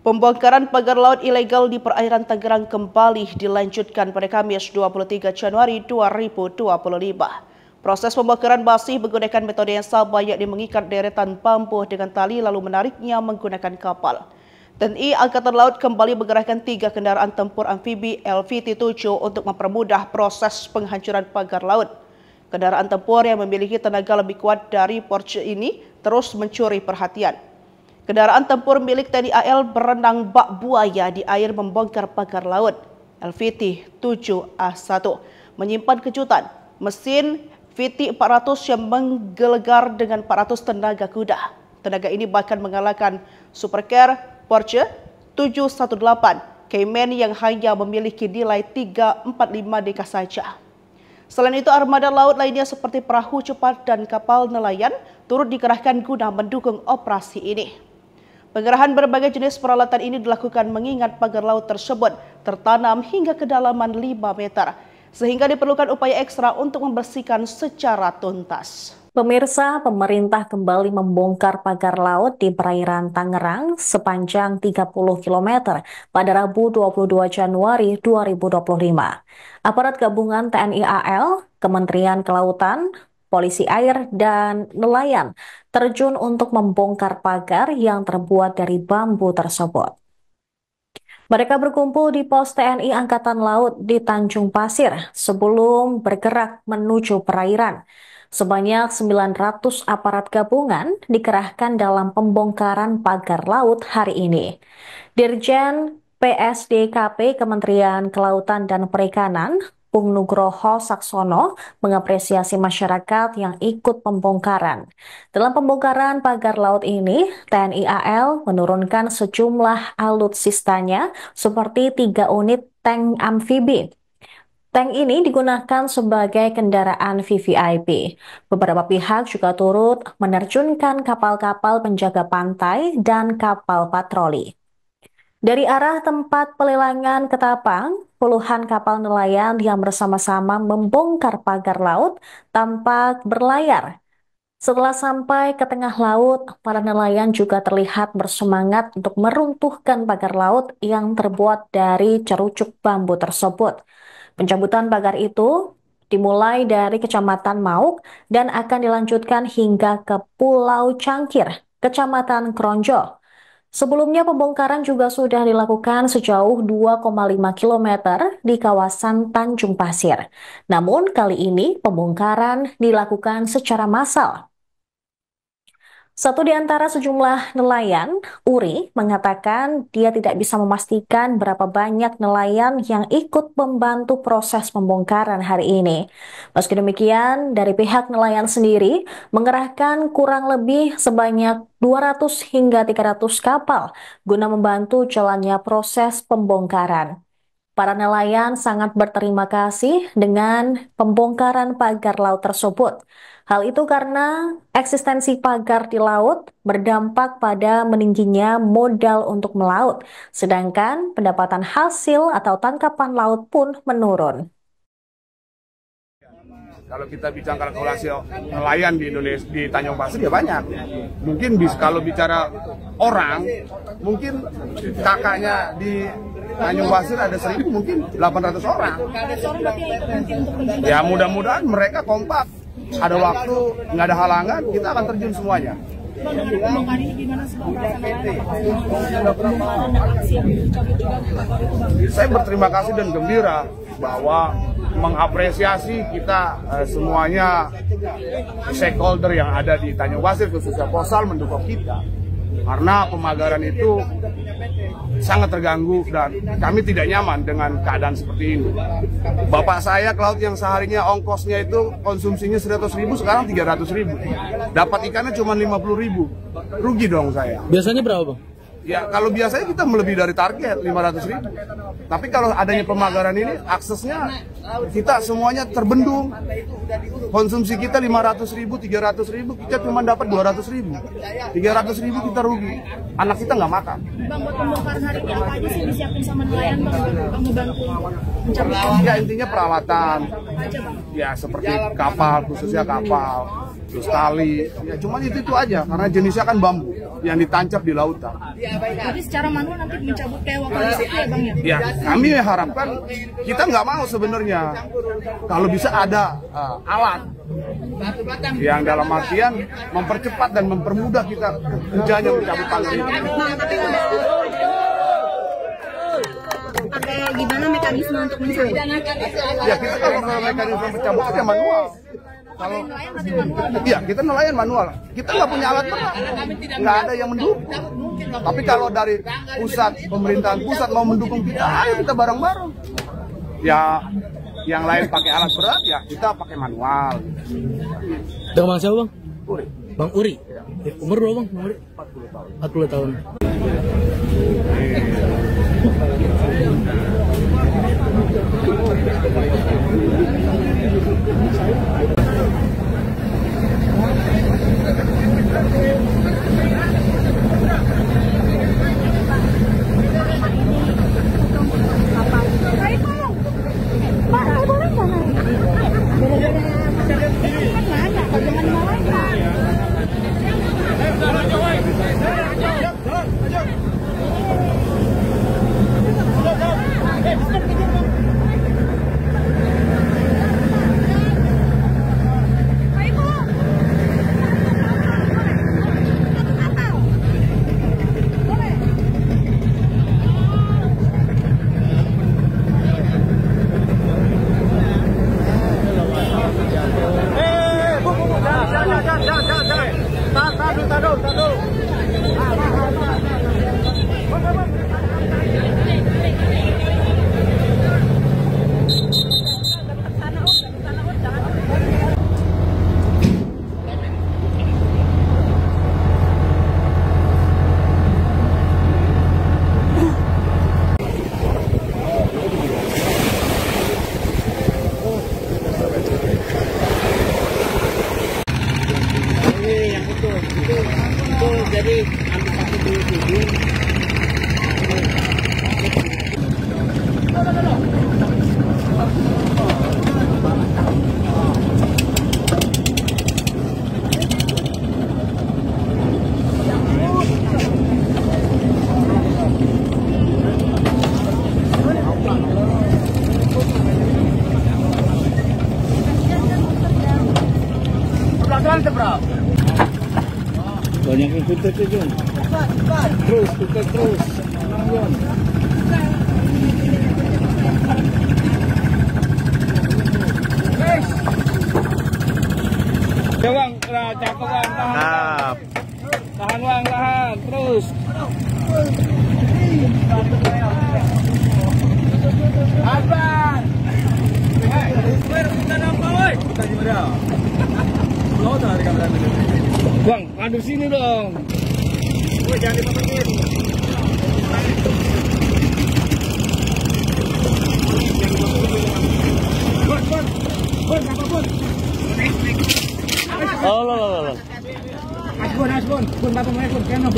Pembongkaran pagar laut ilegal di perairan Tangerang kembali dilanjutkan pada Kamis 23 Januari 2025. Proses pembongkaran masih menggunakan metode yang sama, yakni mengikat deretan bambu dengan tali lalu menariknya menggunakan kapal. TNI Angkatan Laut kembali mengerahkan 3 kendaraan tempur amfibi LVT-7 untuk mempermudah proses penghancuran pagar laut. Kendaraan tempur yang memiliki tenaga lebih kuat dari Porsche ini terus mencuri perhatian. Kendaraan tempur milik TNI AL berenang bak buaya di air membongkar pagar laut. LVT-7A1 menyimpan kejutan, mesin VT400 yang menggelegar dengan 400 tenaga kuda. Tenaga ini bahkan mengalahkan Supercar Porsche 718 Cayman yang hanya memiliki nilai 345 DK saja. Selain itu, armada laut lainnya seperti perahu cepat dan kapal nelayan turut dikerahkan guna mendukung operasi ini. Pengerahan berbagai jenis peralatan ini dilakukan mengingat pagar laut tersebut tertanam hingga kedalaman 5 meter, sehingga diperlukan upaya ekstra untuk membersihkan secara tuntas. Pemirsa, pemerintah kembali membongkar pagar laut di perairan Tangerang sepanjang 30 km pada Rabu 22 Januari 2025. Aparat gabungan TNI AL, Kementerian Kelautan, Polisi Air, dan nelayan terjun untuk membongkar pagar yang terbuat dari bambu tersebut. Mereka berkumpul di pos TNI Angkatan Laut di Tanjung Pasir sebelum bergerak menuju perairan. Sebanyak 900 aparat gabungan dikerahkan dalam pembongkaran pagar laut hari ini. Dirjen PSDKP Kementerian Kelautan dan Perikanan, Bung Nugroho Saksono, mengapresiasi masyarakat yang ikut pembongkaran. Dalam pembongkaran pagar laut ini, TNI AL menurunkan sejumlah alutsistanya seperti 3 unit tank amfibi. Tank ini digunakan sebagai kendaraan VVIP. Beberapa pihak juga turut menerjunkan kapal-kapal penjaga pantai dan kapal patroli. Dari arah tempat pelelangan Ketapang, puluhan kapal nelayan yang bersama-sama membongkar pagar laut tampak berlayar. Setelah sampai ke tengah laut, para nelayan juga terlihat bersemangat untuk meruntuhkan pagar laut yang terbuat dari cerucuk bambu tersebut. Pencabutan pagar itu dimulai dari Kecamatan Mauk dan akan dilanjutkan hingga ke Pulau Cangkir, Kecamatan Kronjo. Sebelumnya pembongkaran juga sudah dilakukan sejauh 2,5 km di kawasan Tanjung Pasir. Namun kali ini pembongkaran dilakukan secara massal. Satu di antara sejumlah nelayan, Uri, mengatakan dia tidak bisa memastikan berapa banyak nelayan yang ikut membantu proses pembongkaran hari ini. Meski demikian, dari pihak nelayan sendiri mengerahkan kurang lebih sebanyak 200 hingga 300 kapal guna membantu jalannya proses pembongkaran. Para nelayan sangat berterima kasih dengan pembongkaran pagar laut tersebut. Hal itu karena eksistensi pagar di laut berdampak pada meningginya modal untuk melaut, sedangkan pendapatan hasil atau tangkapan laut pun menurun. Kalau kita bicara kalkulasi nelayan di Indonesia, di Tanjung Pasir ya banyak. Mungkin kalau bicara orang, mungkin kakaknya di Tanjung Pasir ada 1.000, mungkin 800 orang. Ya mudah-mudahan mereka kompak. Ada waktu, nggak ada halangan, kita akan terjun semuanya. Saya berterima kasih dan gembira bahwa mengapresiasi kita semuanya stakeholder yang ada di Tanjung Pasir, khususnya Posal, mendukung kita. Karena pemagaran itu sangat terganggu dan kami tidak nyaman dengan keadaan seperti ini. Bapak saya ke laut yang seharinya ongkosnya itu konsumsinya 100.000, sekarang 300.000. Dapat ikannya cuma 50.000. Rugi dong saya. Biasanya berapa, Bang? Ya kalau biasanya kita melebihi dari target 500.000. Tapi kalau adanya pemagaran ini aksesnya kita semuanya terbendung. Konsumsi kita 500.000, 300.000, kita cuma dapat 200.000. 300.000 kita rugi. Anak kita nggak makan. Bang, buat pembongkaran hari ini apa aja sih yang disiapin sama nelayan, Bang, ngebantu mencari? Ya intinya peralatan. Ya seperti kapal, khususnya kapal, terus tali. Ya cuma itu aja karena jenisnya kan bambu. yang ditancap di lautan. Jadi secara manual nanti mencabut kayak wakil itu ya Bang ya? Ya, kami harapkan kita nggak mau sebenarnya kalau bisa ada alat yang dalam artian mempercepat dan mempermudah kita kerjanya mencabut pagar itu. Pakai gimana mekanisme untuk mencabut? Ya kita kalau mekanisme mencabut ya manual. Kalau iya kita nelayan manual, kita nggak punya alat berat, nggak ada yang mendukung. Tapi kalau dari pusat, pemerintahan pusat mau mendukung kita, ayo kita bareng-bareng. Ya yang lain pakai alat berat, ya kita pakai manual. Dengan Bang siapa Bang? Uri. Bang Uri. Ya, umur berapa Bang? Umur 40 tahun. Jadi ambil satu dulu. Banyak yang tutup itu. Terus, tutup terus. Ya Bang, cakep Bang, tahan. Tahan Bang, tahan, terus. Abang. Bang, adu sini dong. Jangan dipotongin. Oh, lo. Asbun, Bapak Maipun, kena.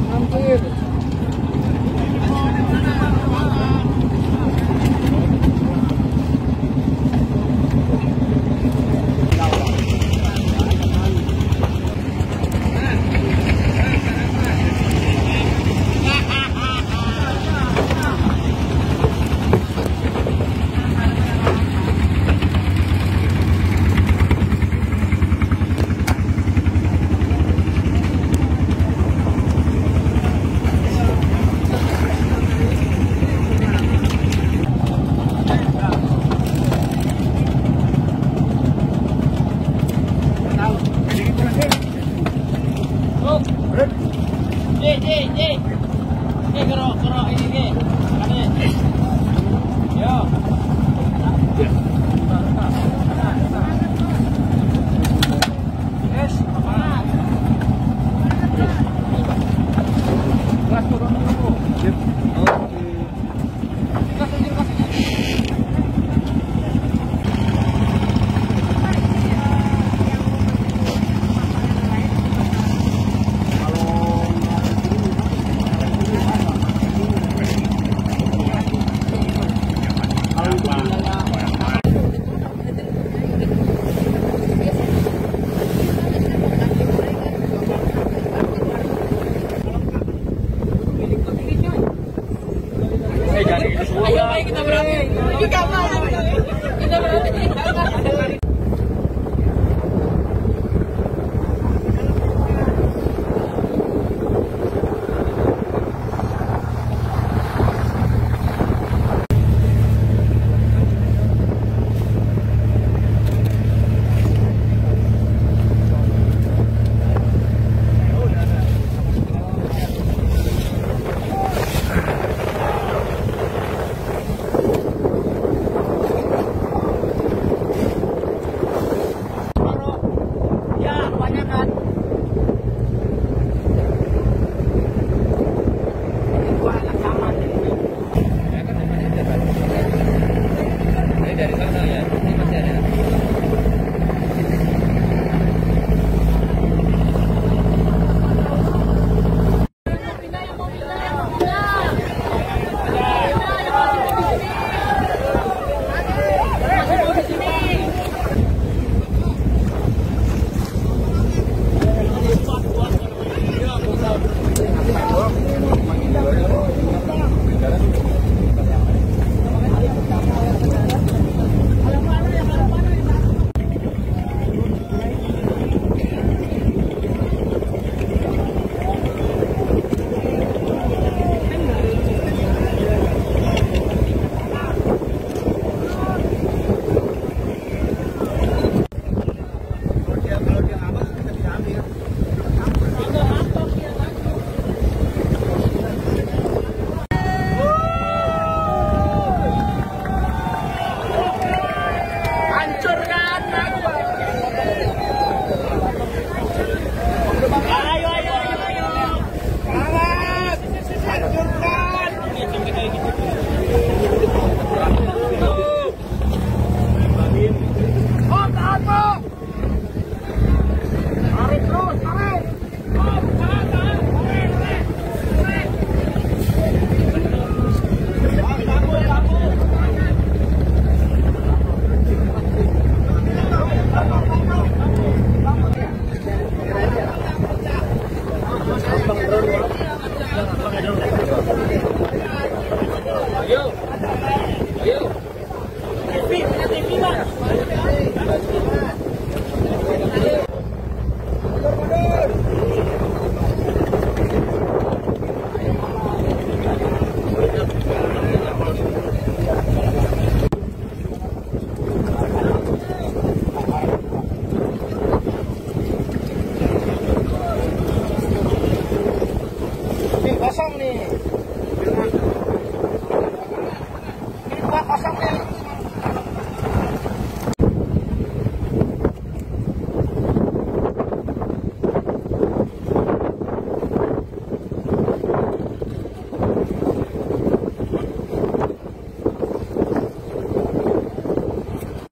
Hampir. kita berangkat. Ini kapal.